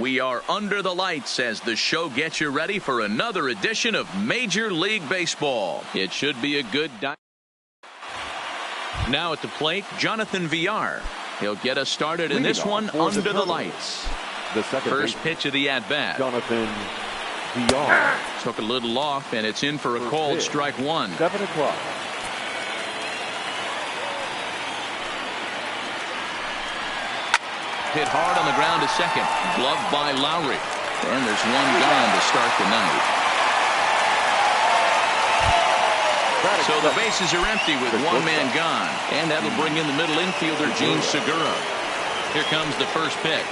We are under the lights as the show gets you ready for another edition of Major League Baseball. It should be a good day. Now at the plate, Jonathan Villar. He'll get us started in this one under the lights. The first pitch of the at-bat. Jonathan Villar. Took a little off, and it's in for a called strike one. 7 o'clock. Hit hard on the ground to second. Gloved by Lowry. And there's one gone to start the night. So the bases are empty with one man gone. And that'll bring in the middle infielder, Gene Segura. Here comes the first pitch.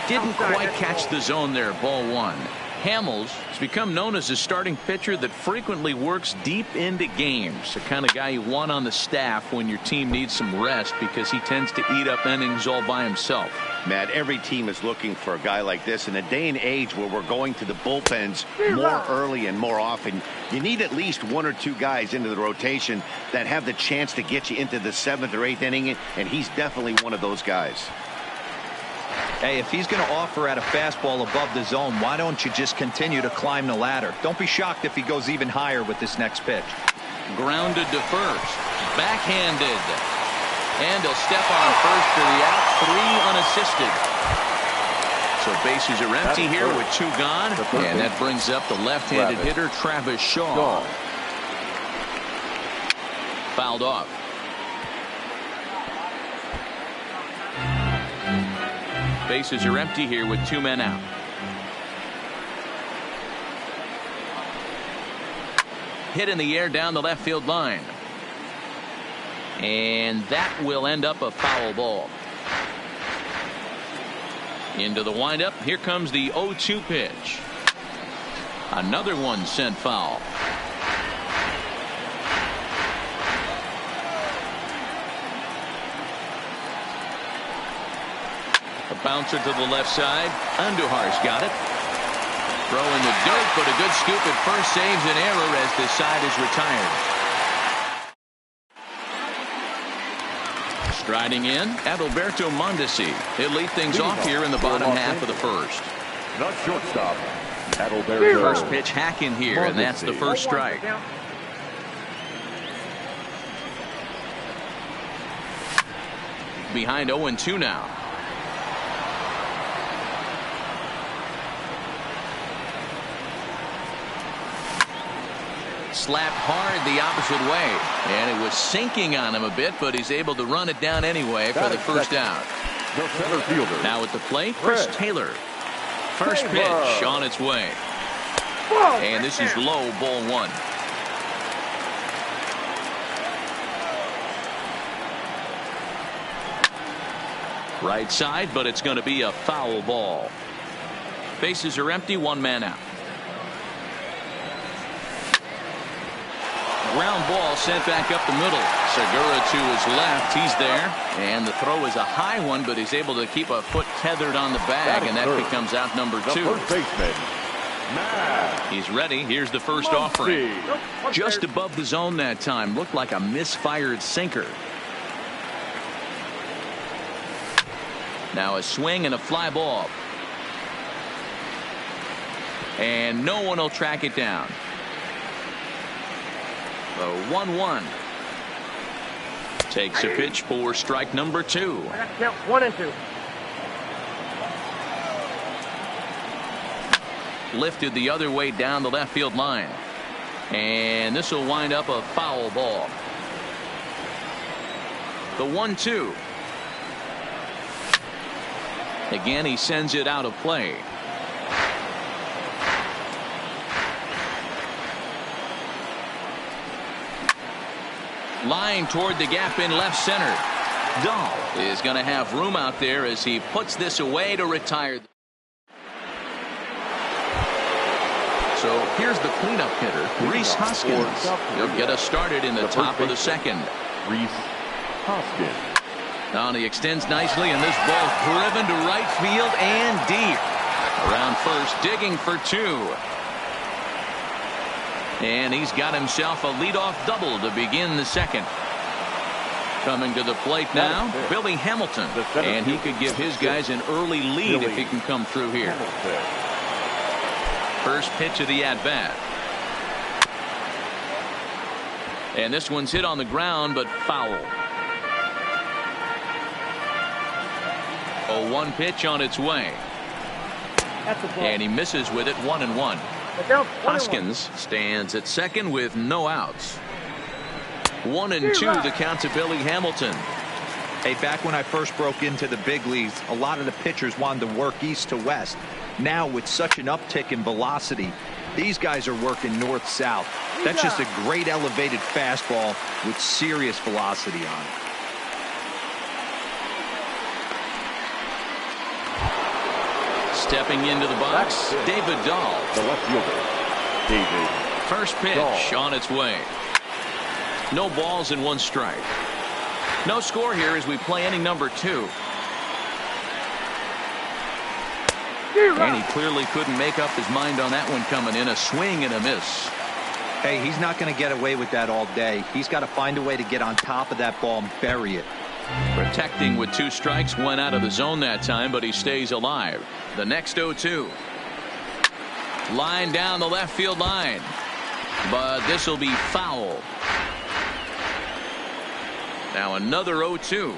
Didn't quite catch the zone there, ball one. Hamels has become known as a starting pitcher that frequently works deep into games. The kind of guy you want on the staff when your team needs some rest because he tends to eat up innings all by himself. Matt, every team is looking for a guy like this. In a day and age where we're going to the bullpens more early and more often, you need at least one or two guys into the rotation that have the chance to get you into the 7th or 8th inning, and he's definitely one of those guys. Hey, if he's going to offer at a fastball above the zone, why don't you just continue to climb the ladder? Don't be shocked if he goes even higher with this next pitch. Grounded to first. Backhanded. And he'll step on first for the out. 3 unassisted. So bases are empty here with 2 gone. And that brings up the left-handed hitter, Travis Shaw. Fouled off. Bases are empty here with 2 men out. Hit in the air down the left field line. And that will end up a foul ball. Into the windup. Here comes the 0-2 pitch. Another one sent foul. A bouncer to the left side. Andujar's got it. Throw in the dirt, but a good scoop at first saves an error as the side is retired. Striding in, Adalberto Mondesi. He'll lead things off here in the bottom half of the first. The shortstop, Adalberto. First pitch hack in here, and that's the first strike. Behind 0-2 now. Slapped hard the opposite way, and it was sinking on him a bit, but he's able to run it down anyway for the first out. The center fielder. Now at the plate, Chris Taylor. First pitch on its way. And this is low, ball 1. Right side, but it's going to be a foul ball. Bases are empty, 1 man out. Ground ball sent back up the middle. Segura to his left. He's there. And the throw is a high one, but he's able to keep a foot tethered on the bag, and that becomes out number 2. First baseman, He's ready. Here's the first offering. Just above the zone that time. Looked like a misfired sinker. Now a swing and a fly ball. And no one will track it down. The 1-1. Takes a pitch for strike number 2. 1-2. Lifted the other way down the left field line. And this will wind up a foul ball. The 1-2. Again, he sends it out of play. Line toward the gap in left center. Dahl is going to have room out there as he puts this away to retire. So here's the cleanup hitter, Rhys Hoskins. He'll get us started in the top of the second. Rhys Hoskins. Now he extends nicely, and this ball driven to right field and deep. Around first, digging for 2. And he's got himself a leadoff double to begin the second. Coming to the plate now, Billy Hamilton. And he could give his guys an early lead if he can come through here. First pitch of the at-bat. And this one's hit on the ground, but foul. 0-1 pitch on its way. And he misses with it, 1-1. Hoskins stands at second with no outs. 1-2 the count to Billy Hamilton. Hey, back when I first broke into the big leagues, a lot of the pitchers wanted to work east to west. Now, with such an uptick in velocity, these guys are working north-south. That's just a great elevated fastball with serious velocity on it. Stepping into the box, David Dahl. The left fielder, David. First pitch on its way. No balls and 1 strike. No score here as we play inning number 2. And he clearly couldn't make up his mind on that one coming in. A swing and a miss. Hey, he's not going to get away with that all day. He's got to find a way to get on top of that ball and bury it. Protecting with 2 strikes, went out of the zone that time, but he stays alive. The next 0-2. Line down the left field line. But this will be foul. Now another 0-2.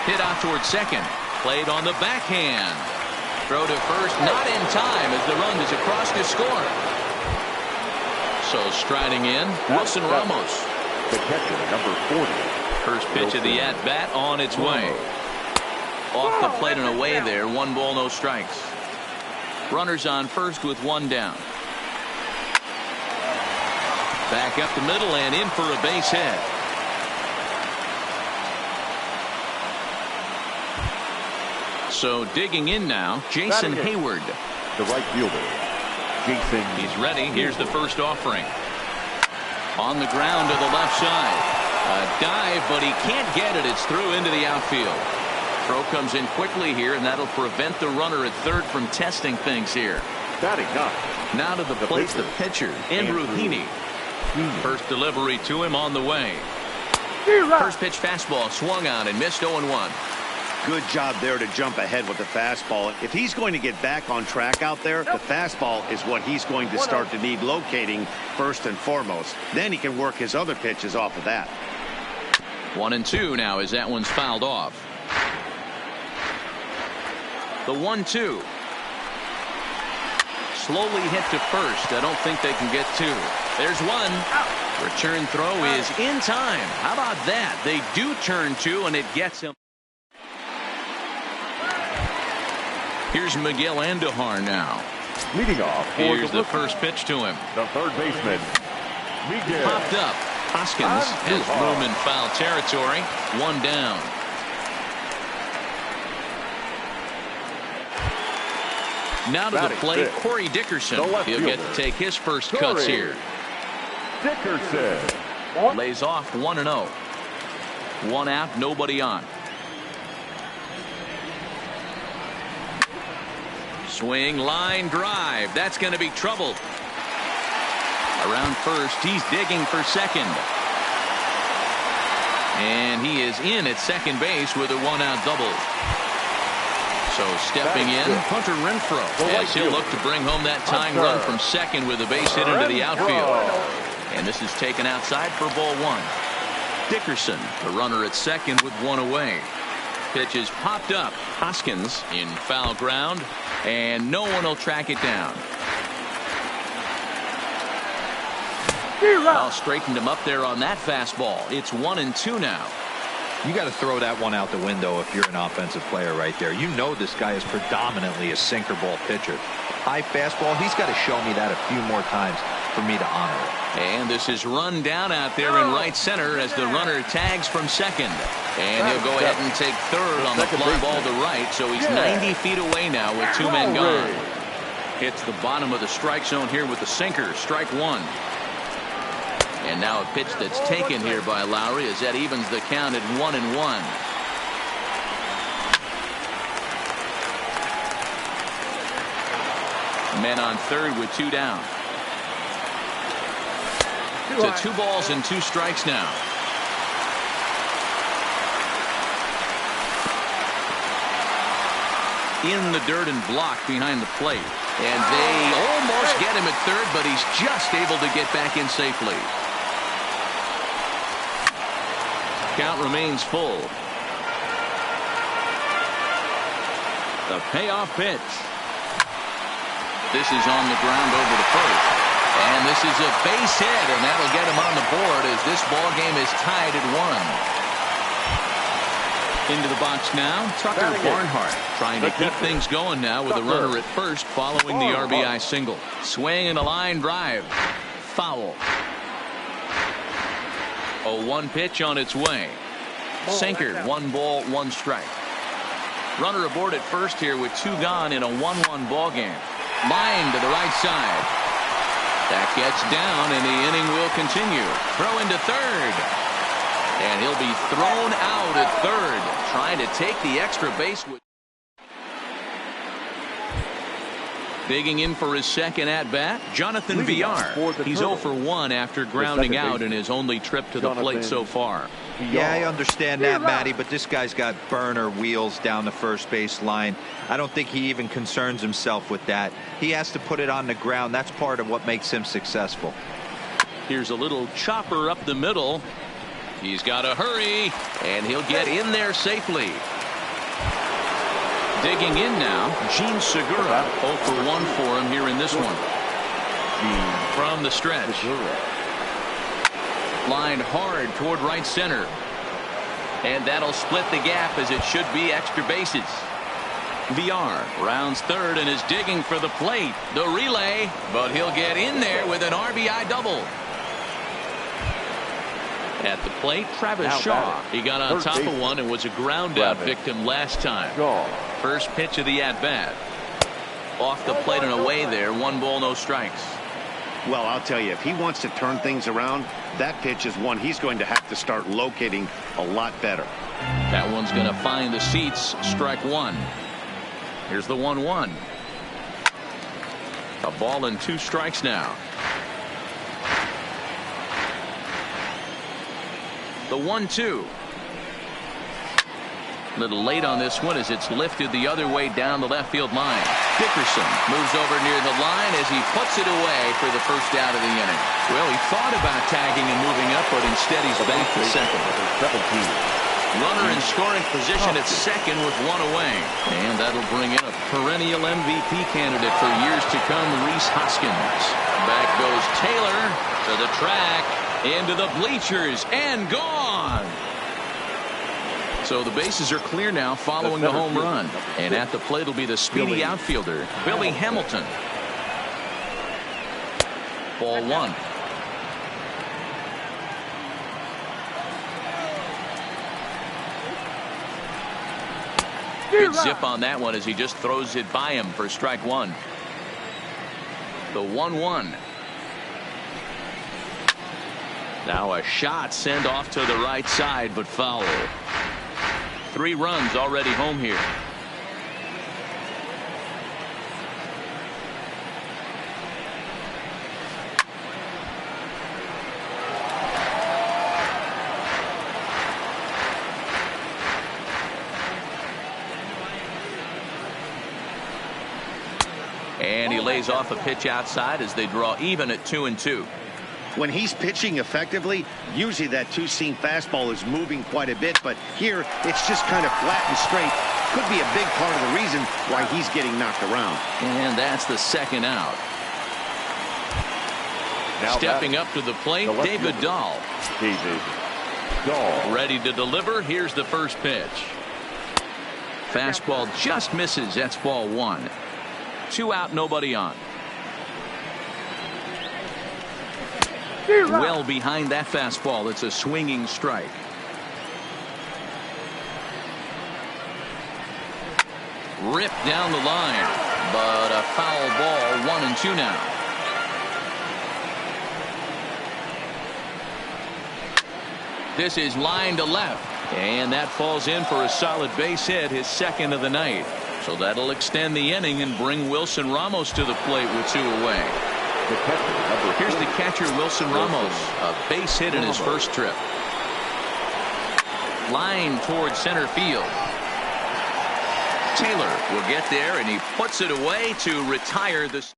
Hit out towards second. Played on the backhand. Throw to first, not in time as the run is across to score. So striding in, Wilson Ramos. The catcher, number 40. First pitch of the at-bat on its way. Off the plate and away there. 1 ball, no strikes. Runners on first with 1 down. Back up the middle and in for a base hit. So digging in now, Jason Hayward. The right fielder, Jason. He's ready. Here's the first offering. On the ground to the left side. A dive, but he can't get it. It's through into the outfield. Throw comes in quickly here, and that'll prevent the runner at third from testing things here. Batting up. Now to the plate's the pitcher, Andrew Heaney. First delivery to him on the way. First pitch fastball swung on and missed 0-1. Good job there to jump ahead with the fastball. If he's going to get back on track out there, the fastball is what he's going to start to need locating first and foremost. Then he can work his other pitches off of that. 1-2 now as that one's fouled off. The 1-2. Slowly hit to first. I don't think they can get 2. There's 1. Return throw is in time. How about that? They do turn 2 and it gets him. Here's Miguel Andujar now. Leading off. Here's the first pitch to him. The third baseman, Miguel. Popped up. Hoskins has room in foul territory. 1 down. Now to the plate, Corey Dickerson. He'll get to take his first cuts here. Dickerson. Lays off 1-0. 1 out, nobody on. Swing, line drive. That's going to be trouble. Around first, he's digging for second. And he is in at second base with a 1-out double. So stepping in, Hunter Renfroe, as he'll look to bring home that tying run from second with a base hit into the outfield. And this is taken outside for ball 1. Dickerson, the runner at second with 1 away. Pitch is popped up. Hoskins in foul ground, and no one will track it down. Well, straightened him up there on that fastball. It's 1-2 now. You got to throw that one out the window if you're an offensive player right there. You know this guy is predominantly a sinker ball pitcher. High fastball, he's got to show me that a few more times for me to honor it. And this is run down out there in right center as the runner tags from second. And he'll go ahead and take third on the fly ball to right. So he's 90 feet away now with 2 men gone. Hits the bottom of the strike zone here with the sinker. Strike 1. And now a pitch that's taken here by Lowry as that evens the count at 1-1. Men on third with 2 down. To 2 balls and 2 strikes now. in the dirt and blocked behind the plate. And they almost get him at third, but he's just able to get back in safely. Count remains full. The payoff pitch. This is on the ground over to first. And this is a base hit, and that'll get him on the board as this ball game is tied at 1. Into the box now, Tucker Barnhart trying to keep things going now with a runner at first following the RBI single. Swing and a line drive. Foul. A 1 pitch on its way. Sinker, 1 ball, 1 strike. Runner aboard at first here with 2 gone in a 1-1 ball game. Line to the right side. That gets down, and the inning will continue. Throw into third. And he'll be thrown out at third, trying to take the extra base. Digging in for his second at-bat, Jonathan Villar. He's 0 for 1 after grounding out in his only trip to the plate so far. Yeah, I understand that, Matty, but this guy's got burner wheels down the first base line. I don't think he even concerns himself with that. He has to put it on the ground. That's part of what makes him successful. Here's a little chopper up the middle. He's got to hurry, and he'll get in there safely. Digging in now, Gene Segura. 0 for 1 for him here in this one. From the stretch. Lined hard toward right center. And that'll split the gap as it should be extra bases. Villar rounds third and is digging for the plate. The relay, but he'll get in there with an RBI double. At the plate, Travis Shaw. He got on top of one and was a ground out victim last time. First pitch of the at-bat. Off the plate and away there. 1 ball, no strikes. Well, I'll tell you, if he wants to turn things around, that pitch is one he's going to have to start locating a lot better. That one's going to find the seats. Strike 1. Here's the 1-1. A ball and 2 strikes now. The 1-2. A little late on this one as it's lifted the other way down the left field line. Dickerson moves over near the line as he puts it away for the first out of the inning. Well, he thought about tagging and moving up, but instead he's back to second. Runner in scoring position at second with 1 away. And that'll bring in a perennial MVP candidate for years to come, Rhys Hoskins. Back goes Taylor to the track, into the bleachers, and gone. So the bases are clear now following the home run. And at the plate will be the speedy outfielder, Billy Hamilton. Ball 1. Good zip on that one as he just throws it by him for strike 1. The 1-1. Now a shot sent off to the right side, but foul. 3 runs already home here. And he lays off a pitch outside as they draw even at 2-2. When he's pitching effectively, usually that 2-seam fastball is moving quite a bit, but here it's just kind of flat and straight. Could be a big part of the reason why he's getting knocked around. And that's the second out. Now stepping up to the plate, David Dahl. Ready to deliver. Here's the first pitch. Fastball just misses. That's ball 1. 2 out, nobody on. Well behind that fastball. It's a swinging strike. Ripped down the line, but a foul ball. 1-2 now. This is line to left, and that falls in for a solid base hit, his second of the night. So that'll extend the inning and bring Wilson Ramos to the plate with 2 away. Here's the catcher, Wilson Ramos. A base hit in his first trip. Line towards center field. Taylor will get there, and he puts it away to retire this.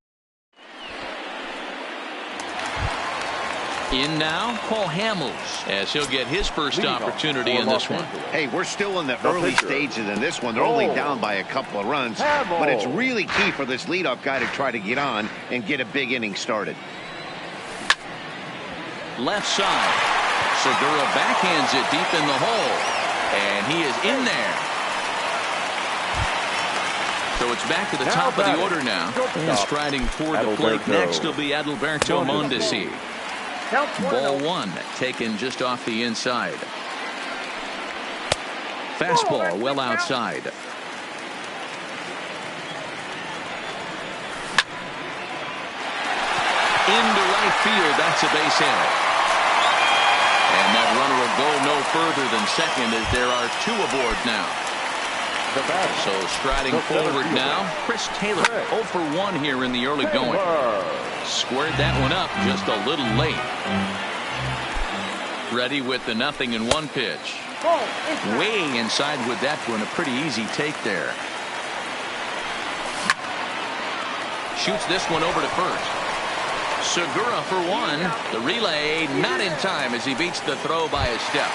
In now, Paul Hamels, as he'll get his first opportunity in this one. Hey, we're still in the early stages in this one. They're only down by a couple of runs, but it's really key for this leadoff guy to try to get on and get a big inning started. Left side. Segura backhands it deep in the hole, and he is in there. So it's back to the top of the order now. And striding for the plate next will be Adalberto Mondesi. Ball one, taken just off the inside. Fastball well outside. Into right field, that's a base hit. And that runner will go no further than second as there are two aboard now. So striding forward now, Chris Taylor, 0 for 1 here in the early going. Squared that one up just a little late. Ready with the 0-1 pitch. Way inside with that one, a pretty easy take there. Shoots this one over to first. Segura for 1. The relay not in time as he beats the throw by a step.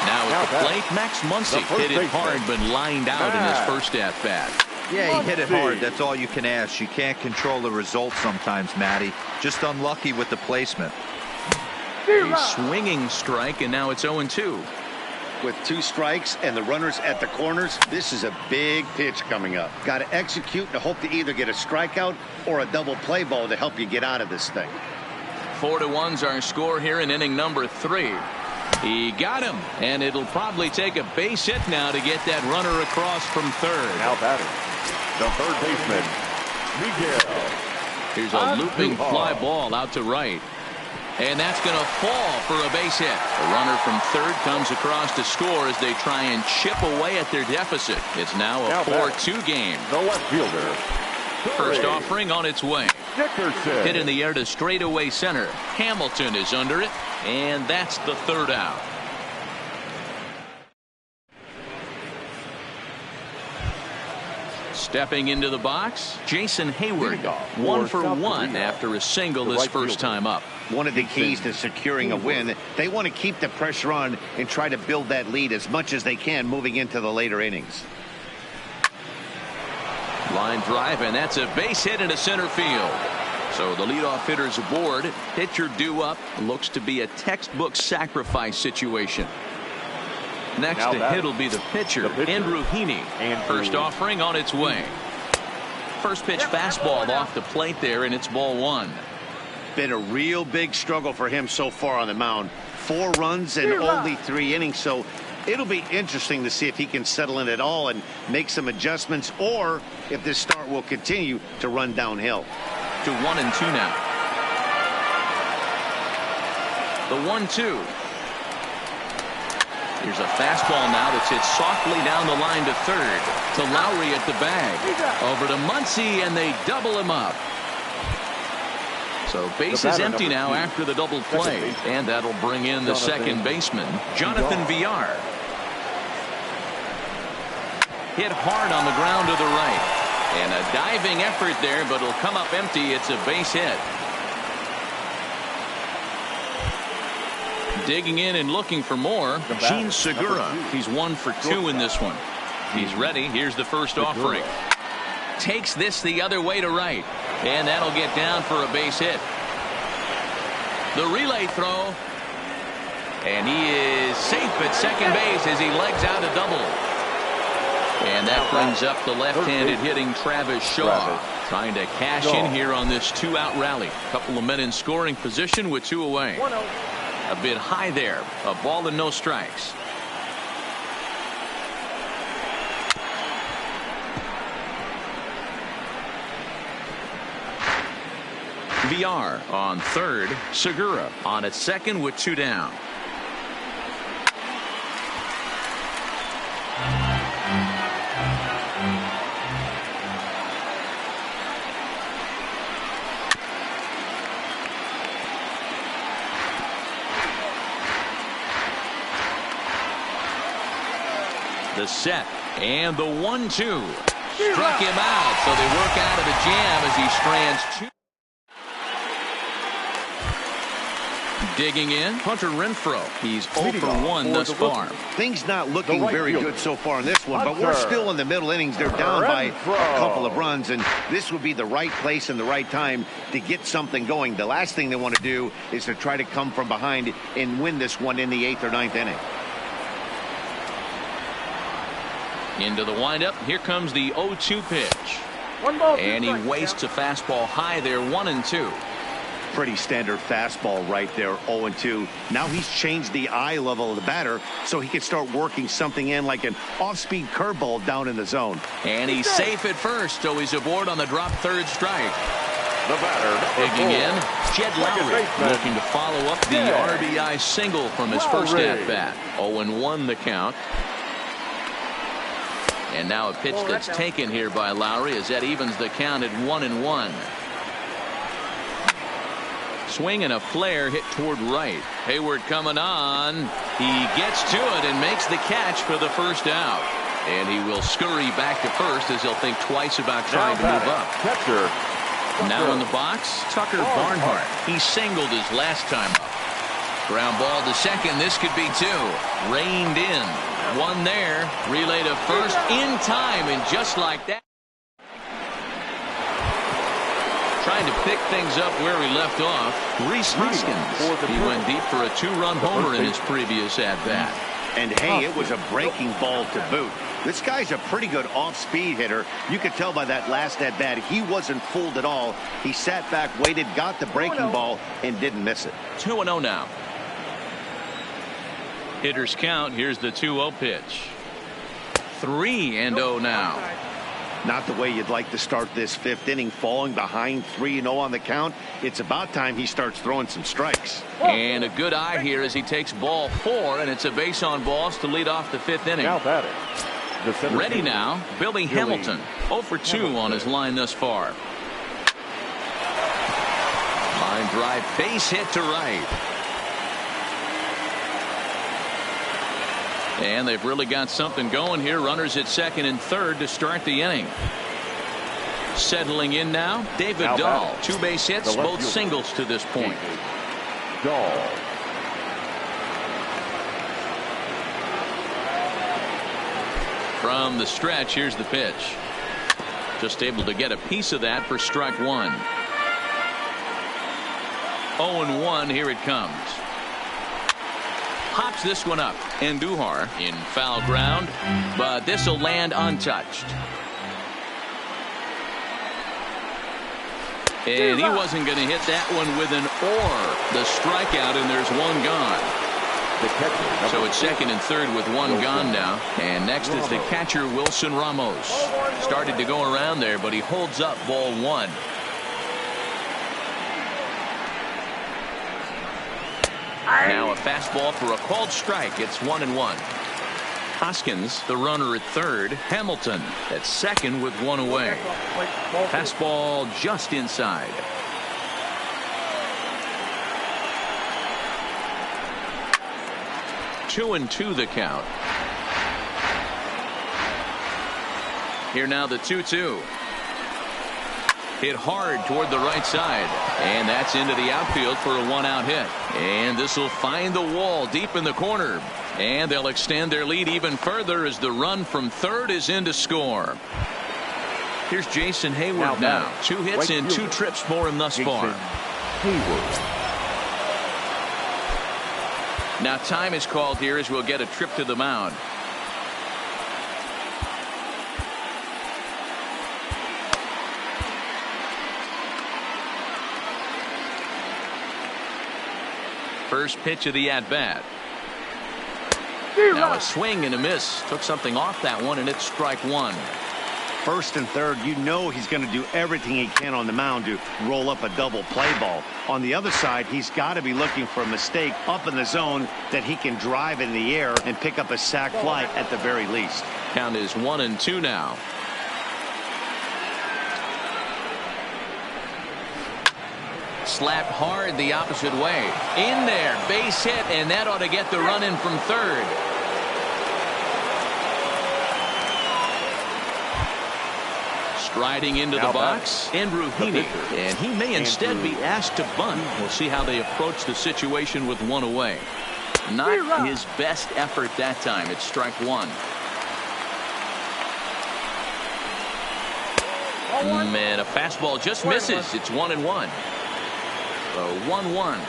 Now at the plate, Max Muncy hit it hard but lined out in his first at-bat. Yeah, he hit it hard. That's all you can ask. You can't control the result sometimes, Matty. Just unlucky with the placement. A swinging strike, and now it's 0-2. With 2 strikes and the runners at the corners, this is a big pitch coming up. Got to execute to hope to either get a strikeout or a double play ball to help you get out of this thing. 4-1's our score here in inning number 3. He got him, and it'll probably take a base hit now to get that runner across from third. Now batting, the third baseman, Miguel. Here's a looping fly ball out to right. And that's going to fall for a base hit. The runner from third comes across to score as they try and chip away at their deficit. It's now a 4-2 game. The left fielder. First offering on its way. Dickerson. Hit in the air to straightaway center. Hamilton is under it, and that's the third out. Stepping into the box, Jason Hayward, 1 for 1 after a single his first time up. One of the keys to securing a win, they want to keep the pressure on and try to build that lead as much as they can moving into the later innings. Line drive, and that's a base hit into center field. So the leadoff hitter's aboard. Pitcher due up. Looks to be a textbook sacrifice situation. Next to hit will be the pitcher, Andrew Heaney. First offering on its way. First pitch fastball off the plate there, and it's ball 1. Been a real big struggle for him so far on the mound. 4 runs in only 3 innings, so it'll be interesting to see if he can settle in at all and make some adjustments, or if this start will continue to run downhill. To 1-2 now. The 1-2. Here's a fastball now that's hit softly down the line to third. To Lowry at the bag. Over to Muncy, and they double him up. So base is empty now after the double play. And that'll bring in the second baseman, Jonathan Villar. Hit hard on the ground to the right. And a diving effort there, but it'll come up empty. It's a base hit. Digging in and looking for more, Gene Segura. He's 1 for 2 in this one. He's ready. Here's the first offering. Takes this the other way to right. And that'll get down for a base hit. The relay throw. And he is safe at second base as he legs out a double. And that brings up the left-handed hitting Travis Shaw. Trying to cash in here on this 2-out rally. Couple of men in scoring position with 2 away. A bit high there. A ball and no strikes. Villar on third. Segura on at second with 2 down. The set. And the 1-2 struck him out, so they work out of the jam as he strands two. Digging in, Hunter Renfroe. He's 0 for 1 thus far. Things not looking very good so far in this one, but we're still in the middle innings. They're down by a couple of runs, and this would be the right place and the right time to get something going. The last thing they want to do is to try to come from behind and win this one in the 8th or 9th inning. Into the windup. Here comes the 0-2 pitch. And he wastes a fastball high there, 1-2. Pretty standard fastball right there, 0-2. Now he's changed the eye level of the batter so he can start working something in like an off-speed curveball down in the zone. And he's safe at first, so he's aboard on the drop third strike. The batter, Digging in, Jed Lowry looking to follow up the RBI single from his first at-bat. 0-1 the count. And now a pitch that's taken here by Lowry as that evens the count at 1-1. Swing and a flare hit toward right. Hayward coming on. He gets to it and makes the catch for the first out. And he will scurry back to first as he'll think twice about trying to move up. Catcher. Now in the box, Tucker Barnhart. He singled his last time up. Ground ball to second. This could be two. Reined in. One there. Relay to first in time. And just like that. Trying to pick things up where he left off. Rhys Hoskins. He went deep for a 2-run homer in his previous at-bat. And hey, it was a breaking ball to boot. This guy's a pretty good off-speed hitter. You could tell by that last at-bat he wasn't fooled at all. He sat back, waited, got the breaking ball, and didn't miss it. 2-0 now. Hitters count. Here's the 2-0 pitch. 3-0 now. Not the way you'd like to start this 5th inning, falling behind 3-0 on the count. It's about time he starts throwing some strikes. And a good eye here as he takes ball 4, and it's a base on balls to lead off the 5th inning. Now batting. Ready now, Billy Hamilton. 0 for 2 on his line thus far. Line drive, base hit to right. And they've really got something going here. Runners at second and third to start the inning. Settling in now, David Dahl. 2 base hits, both singles to this point. Dahl. From the stretch, here's the pitch. Just able to get a piece of that for strike 1. 0-1, here it comes. Hops this one up. Andujar in foul ground, but this will land untouched. And he wasn't going to hit that one with an or. The strikeout, and there's one gone. So it's second and third with one gone now. And next is the catcher, Wilson Ramos. Started to go around there, but he holds up ball 1. Now a fastball for a called strike. It's 1-1. Hoskins, the runner at third. Hamilton at second with one away. Fastball just inside. Two and two the count. Here now the 2-2. Hit hard toward the right side, and that's into the outfield for a one-out hit. And this will find the wall deep in the corner, and they'll extend their lead even further as the run from third is in to score. Here's Jason Hayward now. 2 hits and 2 trips for him thus far. Now time is called here as we'll get a trip to the mound. First pitch of the at-bat. Now a swing and a miss. Took something off that one, and it's strike 1. First and third, you know he's going to do everything he can on the mound to roll up a double play ball. On the other side, he's got to be looking for a mistake up in the zone that he can drive in the air and pick up a sac fly at the very least. Count is 1-2 now. Slapped hard the opposite way. In there, base hit, and that ought to get the run in from third. Striding into the box, Andrew Heaney, and he may instead be asked to bunt. We'll see how they approach the situation with one away. Not his best effort that time. It's strike one. And a fastball just misses. It's 1-1. So 1-1.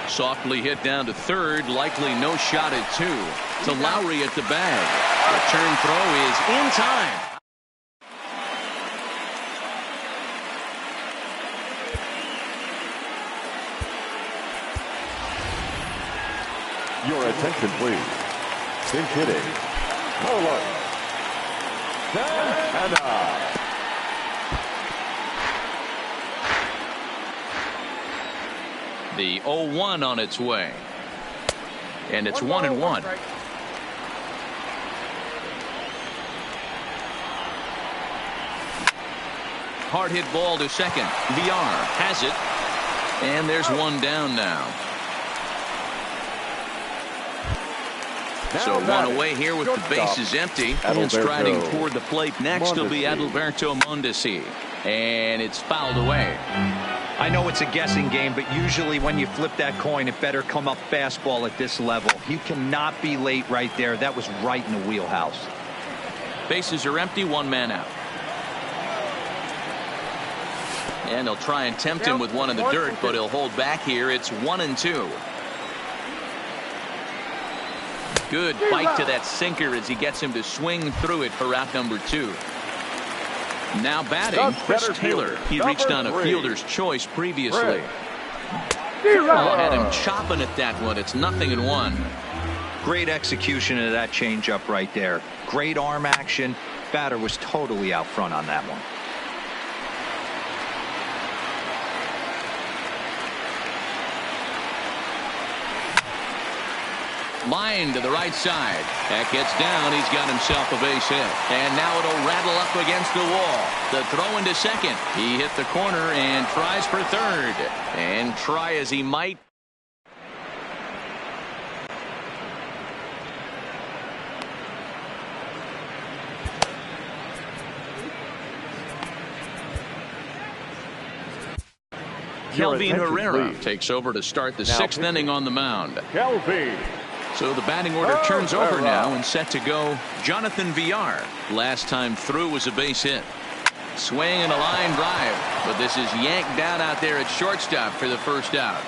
Softly hit down to third. Likely no shot at two. To Lowry at the bag. Return throw is in time. Your attention, please. Pinch hitting. Bowler. Santana. The 0-1 on its way. And it's 1-1. Hard hit ball to second. VR has it. And there's one down now. So one away here with the bases empty. And striding toward the plate next will be Adalberto Mondesi. And it's fouled away. I know it's a guessing game, but usually when you flip that coin, it better come up fastball at this level. You cannot be late right there. That was right in the wheelhouse. Bases are empty, one man out. And they'll try and tempt him with one in the dirt, but he'll hold back here. It's 1-2. Good bite to that sinker as he gets him to swing through it for out number 2. Now batting, Chris Taylor. He reached on a fielder's choice previously. Had him chopping at that one. It's 0-1. Great execution of that changeup right there. Great arm action. Batter was totally out front on that one. Line to the right side. That gets down. He's got himself a base hit. And now it'll rattle up against the wall. The throw into second. He hit the corner and tries for third. And try as he might. Kelvin Herrera takes over to start the sixth inning on the mound. Kelvin. So the batting order turns over now and set to go Jonathan VR. Last time through was a base hit. Swing and a line drive. But this is yanked down out there at shortstop for the first out.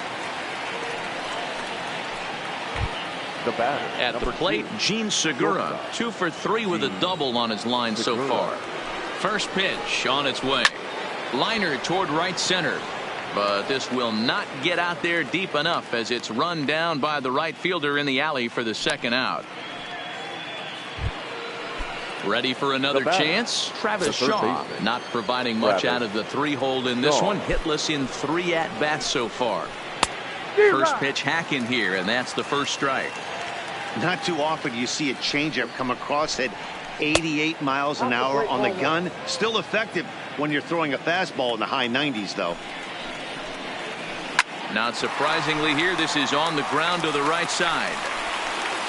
The batter. At the plate, Gene Segura. 2 for 3 with a double on his line so far. First pitch on its way. Liner toward right center. But this will not get out there deep enough as it's run down by the right fielder in the alley for the second out. Ready for another chance? Travis Shaw not providing much out of the 3-hole in this one. Hitless in 3 at-bats so far. First pitch hack in here, and that's the first strike. Not too often you see a changeup come across at 88 miles an hour on the gun. Still effective when you're throwing a fastball in the high 90s, though. Not surprisingly here, this is on the ground to the right side.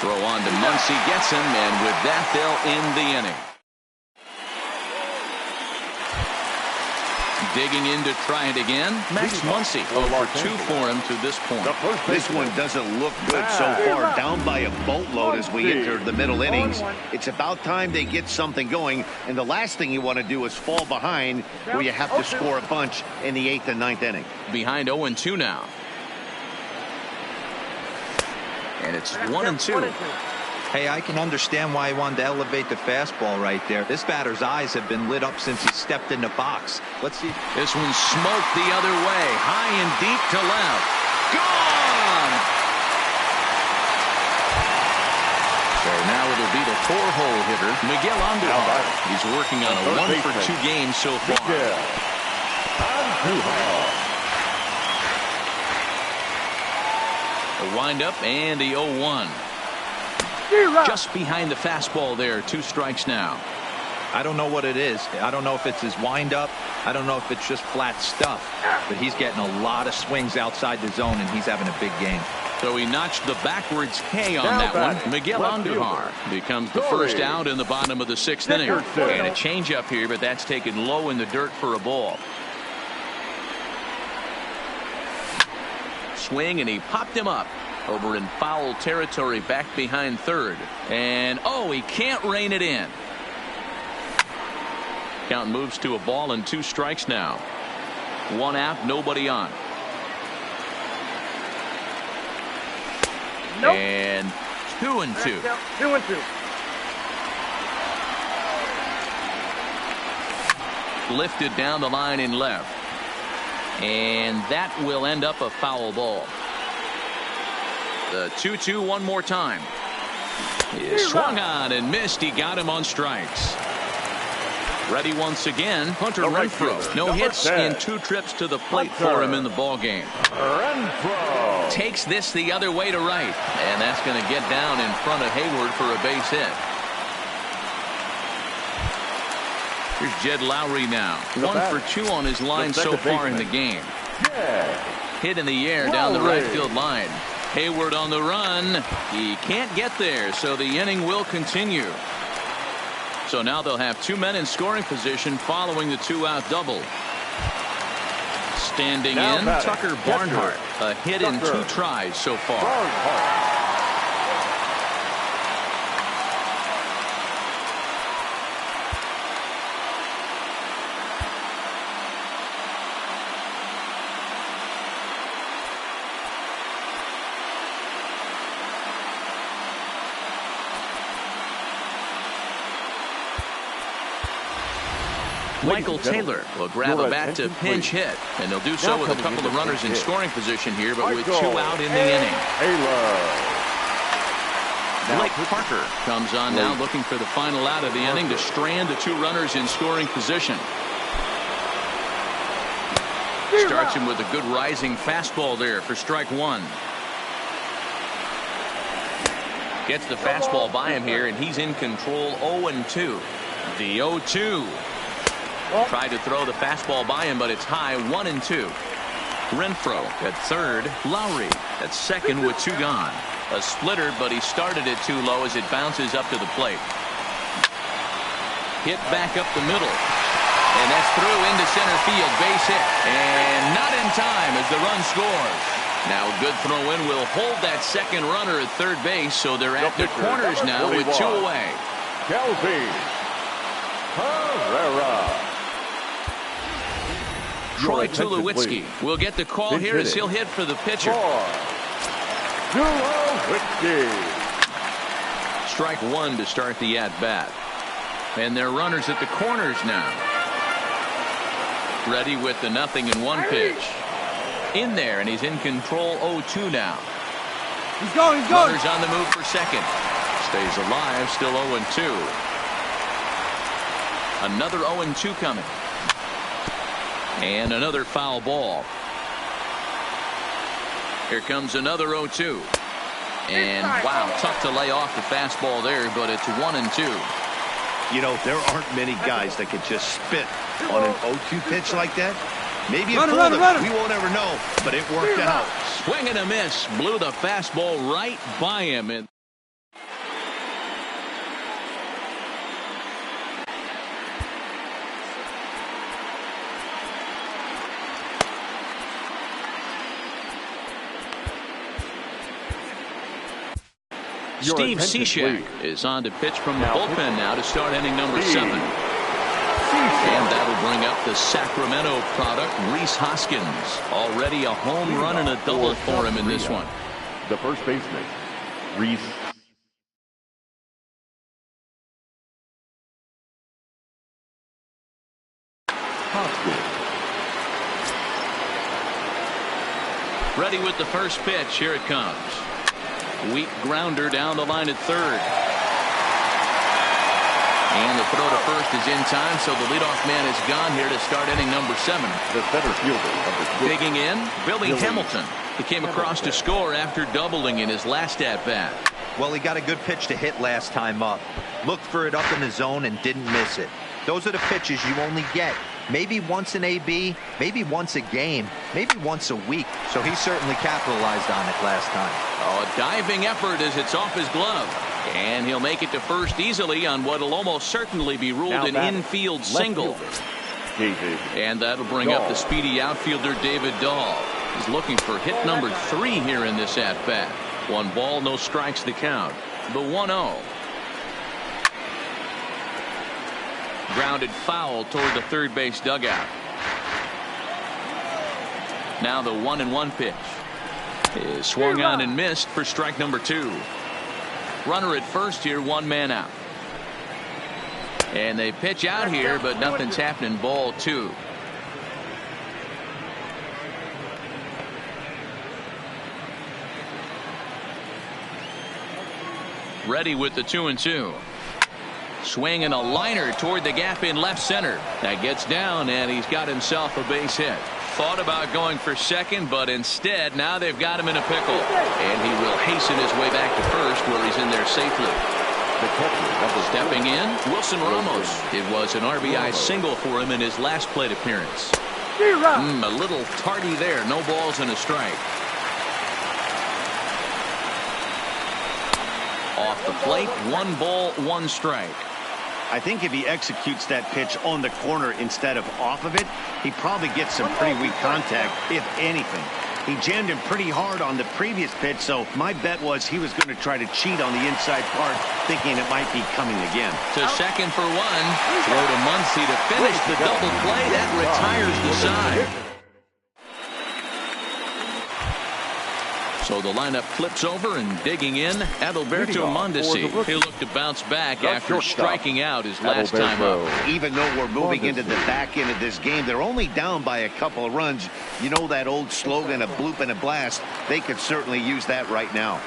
Throw on to Muncy, gets him, and with that they'll end the inning. Digging in to try it again, Max Muncy. 0-for-2 for him to this point. This one doesn't look good so far. Down by a boatload as we enter the middle innings. It's about time they get something going, and the last thing you want to do is fall behind where you have to score a bunch in the 8th and 9th inning. Behind 0-2 now. And it's 1-2. Hey, I can understand why he wanted to elevate the fastball right there. This batter's eyes have been lit up since he stepped in the box. Let's see. This one smoked the other way. High and deep to left. Gone! So now it'll be the 4-hole hitter, Miguel Andujar. He's working on a 1-for-2 game so far. A windup and the 0-1. Just behind the fastball there. 2 strikes now. I don't know what it is. I don't know if it's his windup. I don't know if it's just flat stuff. But he's getting a lot of swings outside the zone, and he's having a big game. So he notched the backwards K on Now that one. batting, Miguel left Andujar becomes the Story. first out in the bottom of the 6th inning. Dickerson. And a changeup here, but that's taken low in the dirt for a ball. Swing, and he popped him up over in foul territory back behind third. And oh, he can't rein it in. Count moves to a ball and 2 strikes now. 1 out, nobody on. Nope. And 2-2. 2-2. Lifted down the line in left. And that will end up a foul ball. The 2-2 one more time. He swung on and missed. He got him on strikes. Ready once again, Hunter Renfroe. No hits in 2 trips to the plate for him in the ball game. Renfroe Takes this the other way to right, and that's going to get down in front of Hayward for a base hit. Here's Jed Lowry now. 1 for 2 on his line so far in the game. Hit in the air down the right field line. Hayward on the run. He can't get there, so the inning will continue. So now they'll have 2 men in scoring position following the 2-out double. Standing Now in, batting, Tucker Barnhart. A hit in 2 tries so far. Barnhart. Michael Taylor will grab a bat to pinch hit, and they'll do so with a couple of runners in scoring position here, but with 2 out in the inning. Blake Parker comes on now, looking for the final out of the inning to strand the 2 runners in scoring position. Starts him with a good rising fastball there for strike 1. Gets the fastball by him here, and he's in control. 0-2. The 0-2. Tried to throw the fastball by him, but it's high. 1-2. Renfroe at third. Lowry at second with 2 gone. A splitter, but he started it too low as it bounces up to the plate. Hit back up the middle. And that's through into center field. Base hit. And not in time as the run scores. Now a good throw in will hold that second runner at third base, so they're at the corners now with 2 away. Kelvin Herrera. Troy Tulowitzki will get the call here as he'll hit for the pitcher. Tulowitzki. Strike 1 to start the at-bat. And they're runners at the corners now. Ready with the 0-1 pitch. In there, and he's in control. 0-2 now. He's going. Runners on the move for second. Stays alive, still 0-2. Another 0-2 coming. And another foul ball. Here comes another 0-2. And wow, tough to lay off the fastball there, but it's 1-2. You know, there aren't many guys that can just spit on an 0-2 pitch like that. Maybe it fooled him. We won't ever know, but it worked out. Swing and a miss. Blew the fastball right by him. And Steve Cishek is on to pitch from the bullpen now to start inning number 7. And that'll bring up the Sacramento product, Rhys Hoskins. Already a home run and a double for him in this one. The first baseman, Rhys Hoskins. Ready with the first pitch. Here it comes. Weak grounder down the line at third. And the throw to first is in time, so the leadoff man is gone here to start inning number 7. The center fielder of the Digging in, Billy Hamilton. He came across to score after doubling in his last at-bat. Well, he got a good pitch to hit last time up. Looked for it up in the zone and didn't miss it. Those are the pitches you only get Maybe once an AB, maybe once a game, maybe once a week. So he certainly capitalized on it last time. Oh, a diving effort as it's off his glove. And he'll make it to first easily on what will almost certainly be ruled an infield single. And that'll bring up the speedy outfielder David Dahl. He's looking for hit number 3 here in this at-bat. 1 ball, no strikes to count. The 1-0. Grounded foul toward the third base dugout. Now the 1-1 pitch is swung on and missed for strike number 2. Runner at first here, 1 man out. And they pitch out here, but nothing's happening. Ball 2. Ready with the 2-2. Swinging a liner toward the gap in left center. That gets down, and he's got himself a base hit. Thought about going for second, but instead now they've got him in a pickle. And he will hasten his way back to first, where he's in there safely. Stepping in, Wilson Ramos. It was an RBI single for him in his last plate appearance. A little tardy there. No balls and a strike. Off the plate, 1 ball, 1 strike. I think if he executes that pitch on the corner instead of off of it, he probably gets some pretty weak contact, if anything. He jammed him pretty hard on the previous pitch, so my bet was he was going to try to cheat on the inside part, thinking it might be coming again. To second for 1. Throw to Muncy to finish the double play. That retires the side. So the lineup flips over, and digging in, Adalberto Mondesi. He'll look to bounce back after striking out his last time up. Even though we're moving into the back end of this game, they're only down by a couple of runs. You know that old slogan, a bloop and a blast? They could certainly use that right now.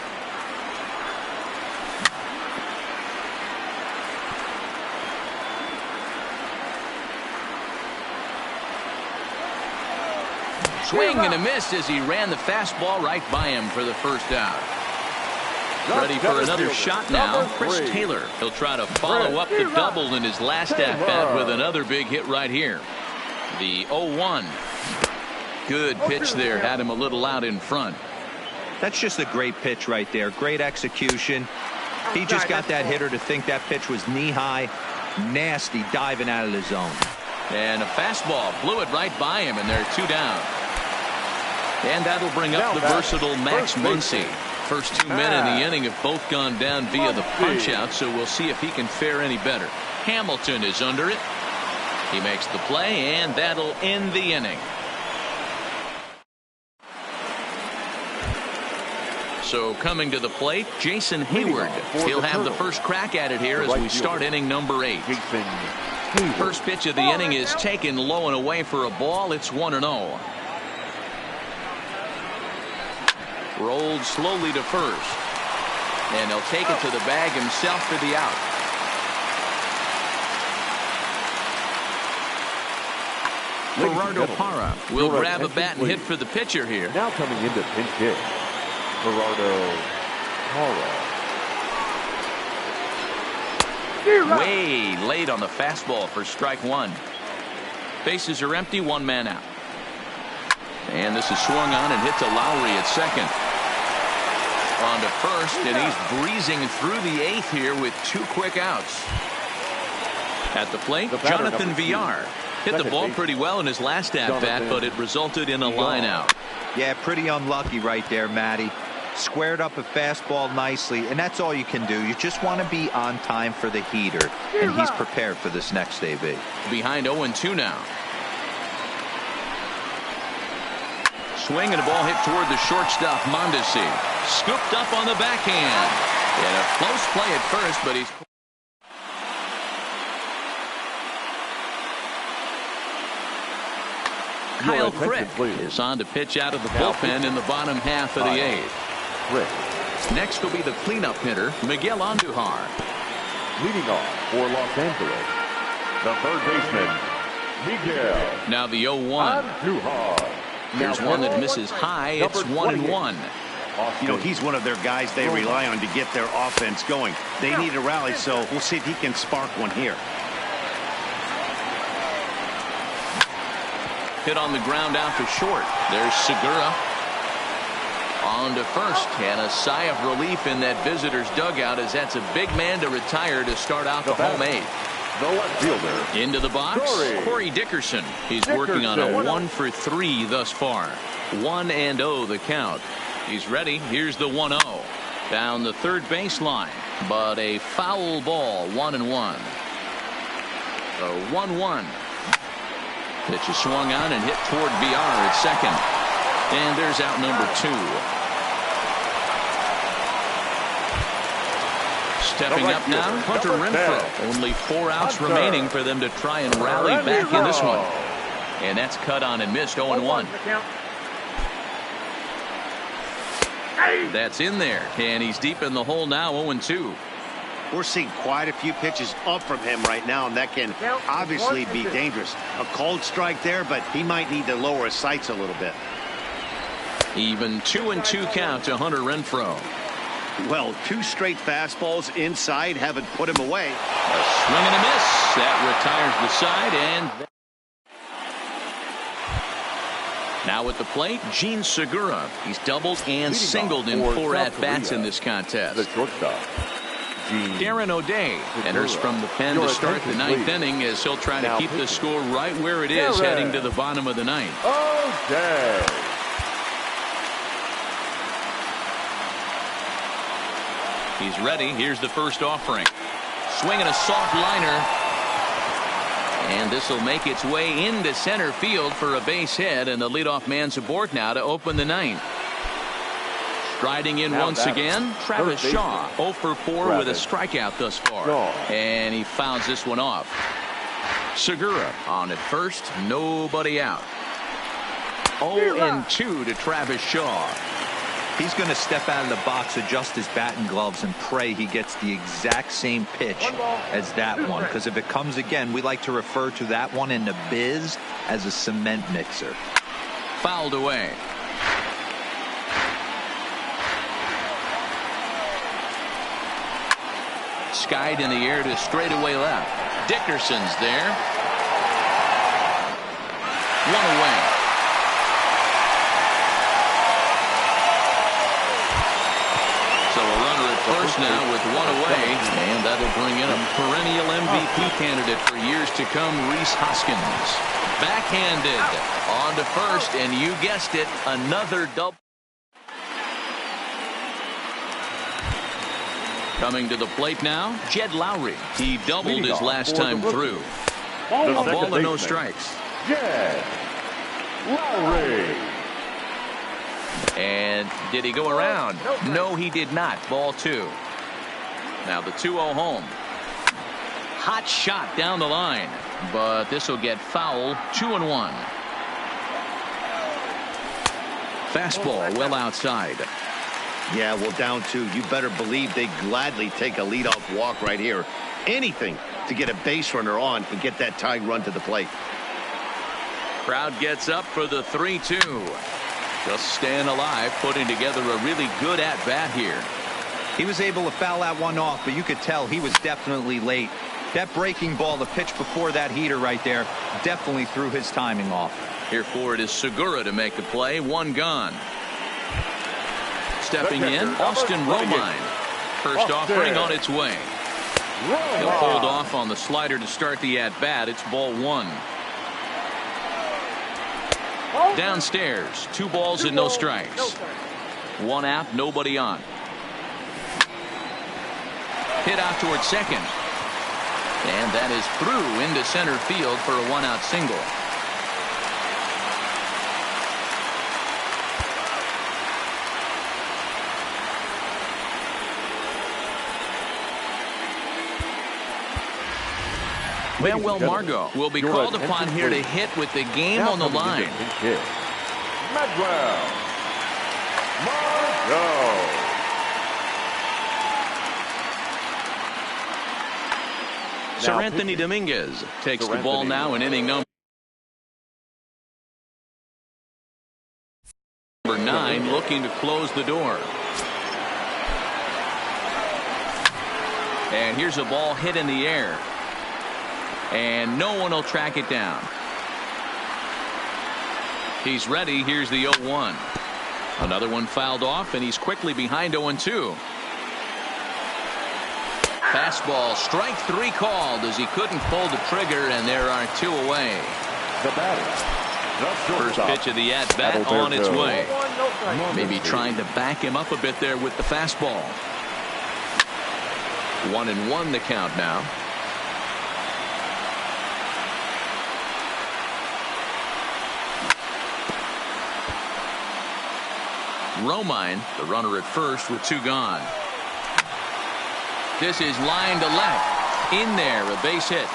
Swing and a miss as he ran the fastball right by him for the first out. Ready for another shot now, Chris Taylor. He'll try to follow up the double in his last at-bat with another big hit right here. The 0-1. Good pitch there. Had him a little out in front. That's just a great pitch right there. Great execution. He just got that hitter to think that pitch was knee-high. Nasty diving out of the zone. And a fastball blew it right by him, and they're 2 down. And that'll bring up the versatile Max Muncy. First 2 men in the inning have both gone down via the punch-out, so we'll see if he can fare any better. Hamilton is under it. He makes the play, and that'll end the inning. So coming to the plate, Jason Hayward. He'll have the first crack at it here as we start inning number 8. First pitch of the inning is taken low and away for a ball. It's 1-0. Rolled slowly to first. And he'll take it to the bag himself for the out. Gerardo Parra will grab a bat and hit for the pitcher here. Now coming into pinch hit, Gerardo Parra. Way late on the fastball for strike 1. Bases are empty, 1 man out. And this is swung on and hit to Lowry at second. On to first, and he's breezing through the 8th here with 2 quick outs. At the plate, Jonathan Villar hit the ball pretty well in his last at-bat, but it resulted in a line out. Yeah, pretty unlucky right there, Matty. Squared up a fastball nicely, and that's all you can do. You just want to be on time for the heater, and he's prepared for this next AB. Behind 0-2 now. Swing and a ball hit toward the shortstop, Mondesi. Scooped up on the backhand. And a close play at first, but he's... Kyle Crick is on to pitch out of the bullpen in the bottom half of the 8th. Next will be the cleanup hitter, Miguel Andujar. Leading off for Los Angeles, the third baseman, Miguel. Now the 0-1. Andujar. Here's one that misses high. It's 1-1. You know, he's one of their guys they rely on to get their offense going. They need a rally, so we'll see if he can spark one here. Hit on the ground out to short. There's Segura. On to first, and a sigh of relief in that visitor's dugout as that's a big man to retire to start out the home eighth. The left fielder. Into the box, Corey Dickerson. He's working on a 1-for-3 thus far. 1-0 the count. He's ready. Here's the 1-0. Down the third baseline, but a foul ball, 1-1. The 1-1. Pitch is swung on and hit toward VR at second. And there's out number 2. Stepping up now, Hunter Renfroe. Only 4 outs remaining for them to try and rally back in this one. And that's cut on and missed, 0-1. That's in there, and he's deep in the hole now, 0-2. We're seeing quite a few pitches up from him right now, and that can obviously be dangerous. A cold strike there, but he might need to lower his sights a little bit. Even 2-2 count to Hunter Renfroe. Well, 2 straight fastballs inside haven't put him away. A swing and a miss. That retires the side, and now at the plate, Gene Segura. He's doubled and singled in 4 at-bats in this contest. The shortstop, Darren O'Day enters from the pen to start the 9th inning as he'll try to keep the score right where it is heading to the bottom of the 9th. O'Day. He's ready. Here's the first offering. Swinging a soft liner. And this will make its way into center field for a base hit, and the leadoff man's aboard now to open the 9th. Striding in once again, Travis Shaw, 0 for 4 with a strikeout thus far. And he fouls this one off. Segura on at first, nobody out. 0-2 to Travis Shaw. He's going to step out of the box, adjust his batting gloves, and pray he gets the exact same pitch as that one. Because if it comes again, we like to refer to that one in the biz as a cement mixer. Fouled away. Skied in the air to straightaway left. Dickerson's there. 1 away. First now with 1 away, and that'll bring in a perennial MVP candidate for years to come, Rhys Hoskins. Backhanded on to first, and you guessed it, another double. Coming to the plate now, Jed Lowry. He doubled his last time through. A ball and no strikes. Jed Lowry. And did he go around? No, he did not. Ball 2. Now the 2-0 home. Hot shot down the line, but this will get foul. 2-1. Fastball well outside. Yeah, well, down 2. You better believe they gladly take a leadoff walk right here. Anything to get a base runner on and get that tying run to the plate. Crowd gets up for the 3-2. Just staying alive, putting together a really good at-bat here. He was able to foul that one off, but you could tell he was definitely late. That breaking ball, the pitch before that heater right there, definitely threw his timing off. Here for it is Segura to make the play. 1 gone. Stepping in, Austin Romine. First offering on its way. He'll hold off on the slider to start the at-bat. It's ball 1. Downstairs, 2 balls and no strikes. 1 out, nobody on. Hit out towards second. And that is through into center field for a 1-out single. Manuel Margot will be called upon here to hit with the game on the line. Manuel Margot. Sir Anthony Dominguez takes the ball now in inning number 9, looking to close the door. And here's a ball hit in the air. And no one will track it down. He's ready. Here's the 0-1. Another one fouled off, and he's quickly behind 0-2. Fastball, strike 3 called as he couldn't pull the trigger, and there are 2 away. The batter, the First shortstop, pitch of the at-bat on its Alberto. way. Maybe trying to back him up a bit there with the fastball. 1-1 the count now. Romine, the runner at first with 2 gone. This is line to left. In there, a base hit.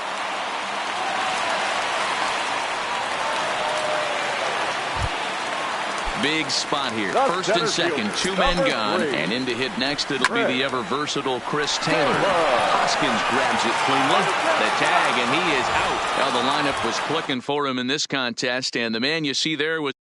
Big spot here. First and second, 2 men gone. And in to hit next, it'll be the ever-versatile Chris Taylor. Hoskins grabs it cleanly. The tag, and he is out. Well, the lineup was clicking for him in this contest, and the man you see there was